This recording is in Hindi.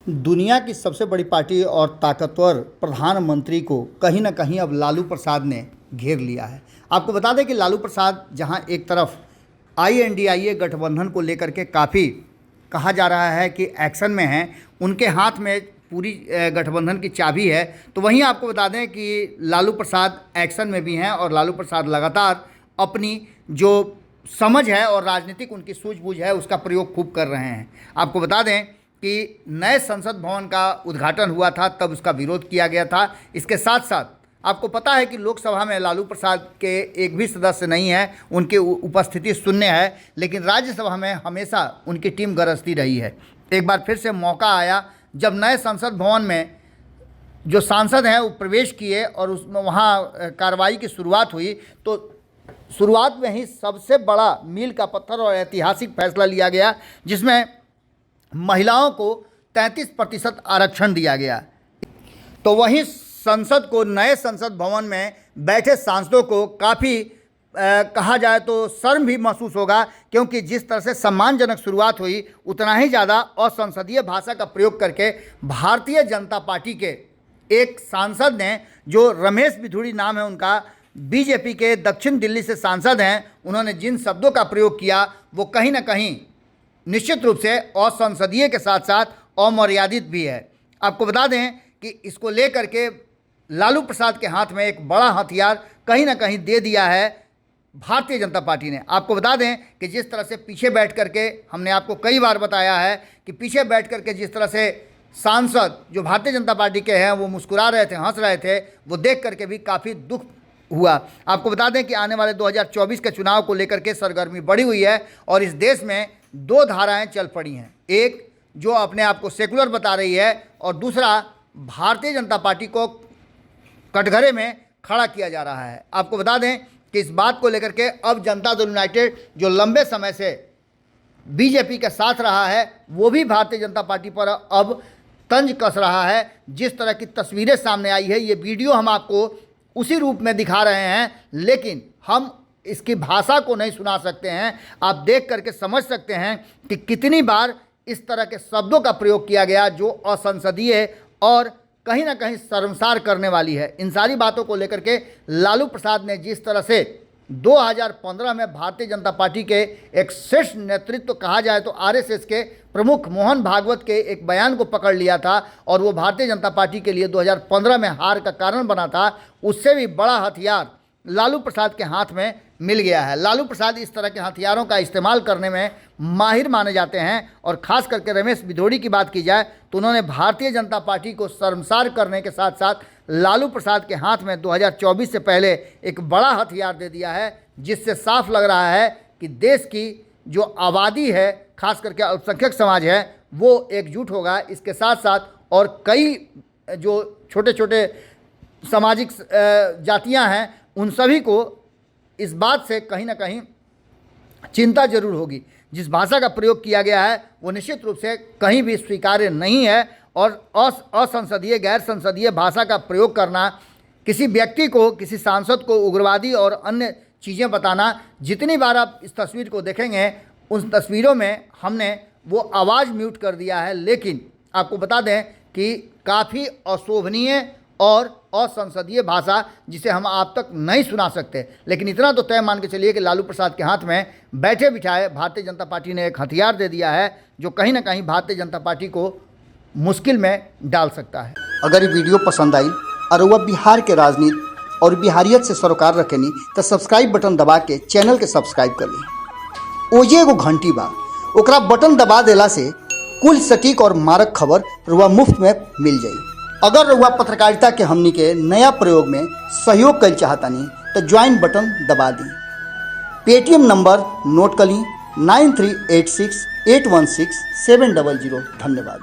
दुनिया की सबसे बड़ी पार्टी और ताकतवर प्रधानमंत्री को कहीं ना कहीं अब लालू प्रसाद ने घेर लिया है। आपको बता दें कि लालू प्रसाद जहां एक तरफ INDIA गठबंधन को लेकर के काफ़ी कहा जा रहा है कि एक्शन में हैं, उनके हाथ में पूरी गठबंधन की चाबी है, तो वहीं आपको बता दें कि लालू प्रसाद एक्शन में भी हैं और लालू प्रसाद लगातार अपनी जो समझ है और राजनीतिक उनकी सूझबूझ है उसका प्रयोग खूब कर रहे हैं। आपको बता दें कि नए संसद भवन का उद्घाटन हुआ था, तब उसका विरोध किया गया था। इसके साथ साथ आपको पता है कि लोकसभा में लालू प्रसाद के एक भी सदस्य नहीं है, उनकी उपस्थिति शून्य है, लेकिन राज्यसभा में हमेशा उनकी टीम गरजती रही है। एक बार फिर से मौका आया जब नए संसद भवन में जो सांसद हैं वो प्रवेश किए और उसमें वहाँ कार्रवाई की शुरुआत हुई, तो शुरुआत में ही सबसे बड़ा मील का पत्थर और ऐतिहासिक फैसला लिया गया, जिसमें महिलाओं को 33% आरक्षण दिया गया। तो वहीं संसद को, नए संसद भवन में बैठे सांसदों को काफ़ी कहा जाए तो शर्म भी महसूस होगा, क्योंकि जिस तरह से सम्मानजनक शुरुआत हुई उतना ही ज़्यादा असंसदीय भाषा का प्रयोग करके भारतीय जनता पार्टी के एक सांसद ने, जो रमेश बिधूड़ी नाम है उनका, BJP के दक्षिण दिल्ली से सांसद हैं, उन्होंने जिन शब्दों का प्रयोग किया वो कहीं ना कहीं निश्चित रूप से असंसदीय के साथ साथ अमर्यादित भी है। आपको बता दें कि इसको लेकर के लालू प्रसाद के हाथ में एक बड़ा हथियार कहीं ना कहीं दे दिया है भारतीय जनता पार्टी ने। आपको बता दें कि जिस तरह से पीछे बैठ करके, हमने आपको कई बार बताया है कि पीछे बैठ करके जिस तरह से सांसद जो भारतीय जनता पार्टी के हैं वो मुस्कुरा रहे थे, हंस रहे थे, वो देख करके भी काफ़ी दुख हुआ। आपको बता दें कि आने वाले 2024 के चुनाव को लेकर के सरगर्मी बढ़ी हुई है और इस देश में दो धाराएं चल पड़ी हैं, एक जो अपने आप को सेकुलर बता रही है और दूसरा भारतीय जनता पार्टी को कटघरे में खड़ा किया जा रहा है। आपको बता दें कि इस बात को लेकर के अब जनता दल यूनाइटेड जो लंबे समय से BJP के साथ रहा है, वो भी भारतीय जनता पार्टी पर अब तंज कस रहा है। जिस तरह की तस्वीरें सामने आई है, ये वीडियो हम आपको उसी रूप में दिखा रहे हैं, लेकिन हम इसकी भाषा को नहीं सुना सकते हैं। आप देख करके समझ सकते हैं कि कितनी बार इस तरह के शब्दों का प्रयोग किया गया जो असंसदीय और कहीं ना कहीं शर्मसार करने वाली है। इन सारी बातों को लेकर के लालू प्रसाद ने जिस तरह से 2015 में भारतीय जनता पार्टी के एक शीर्ष नेतृत्व कहा जाए तो RSS के प्रमुख मोहन भागवत के एक बयान को पकड़ लिया था और वो भारतीय जनता पार्टी के लिए 2015 में हार का कारण बना था, उससे भी बड़ा हथियार लालू प्रसाद के हाथ में मिल गया है। लालू प्रसाद इस तरह के हथियारों का इस्तेमाल करने में माहिर माने जाते हैं और ख़ास करके रमेश बिधूड़ी की बात की जाए तो उन्होंने भारतीय जनता पार्टी को शर्मसार करने के साथ साथ लालू प्रसाद के हाथ में 2024 से पहले एक बड़ा हथियार दे दिया है, जिससे साफ लग रहा है कि देश की जो आबादी है, खास करके अल्पसंख्यक समाज है, वो एकजुट होगा। इसके साथ साथ और कई जो छोटे छोटे सामाजिक जातियां हैं, उन सभी को इस बात से कहीं ना कहीं चिंता जरूर होगी। जिस भाषा का प्रयोग किया गया है वो निश्चित रूप से कहीं भी स्वीकार्य नहीं है और असंसदीय, गैर संसदीय भाषा का प्रयोग करना, किसी व्यक्ति को, किसी सांसद को उग्रवादी और अन्य चीज़ें बताना, जितनी बार आप इस तस्वीर को देखेंगे उन तस्वीरों में हमने वो आवाज़ म्यूट कर दिया है, लेकिन आपको बता दें कि काफ़ी अशोभनीय और असंसदीय भाषा जिसे हम आप तक नहीं सुना सकते। लेकिन इतना तो तय मान के चलिए कि लालू प्रसाद के हाथ में बैठे बिठाए भारतीय जनता पार्टी ने एक हथियार दे दिया है जो कहीं ना कहीं भारतीय जनता पार्टी को मुश्किल में डाल सकता है। अगर ये वीडियो पसंद आई और वह बिहार के राजनीति और बिहारियत से सरोकार रखेनी तो सब्सक्राइब बटन दबा के चैनल के सब्सक्राइब कर ली। ओजे एगो घंटी बा, ओकरा बटन दबा देला से कुल सटीक और मारक खबर रुआ मुफ्त में मिल जाई। अगर रुआ पत्रकारिता के हमनी के नया प्रयोग में सहयोग कर चाहतानी तो ज्वाइन बटन दबा दी। पेटीएम नंबर नोट कर ली 9386816700। धन्यवाद।